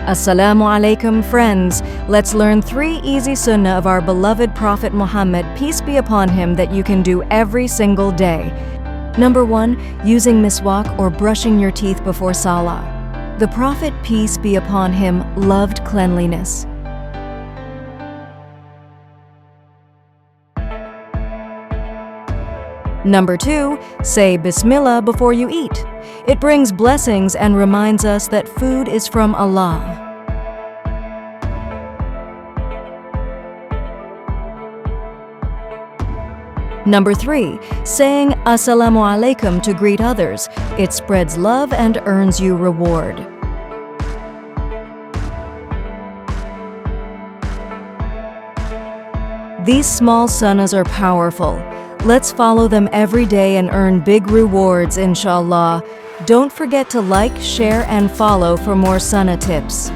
Assalamu alaikum, friends. Let's learn 3 easy sunnah of our beloved Prophet Muhammad, peace be upon him, that you can do every single day. Number 1. Using miswak or brushing your teeth before Salah. The Prophet, peace be upon him, loved cleanliness. Number 2. Say Bismillah before you eat. It brings blessings and reminds us that food is from Allah. Number 3. Saying Assalamu alaikum to greet others. It spreads love and earns you reward. These small sunnahs are powerful. Let's follow them every day and earn big rewards, inshallah. Don't forget to like, share, and follow for more sunnah tips.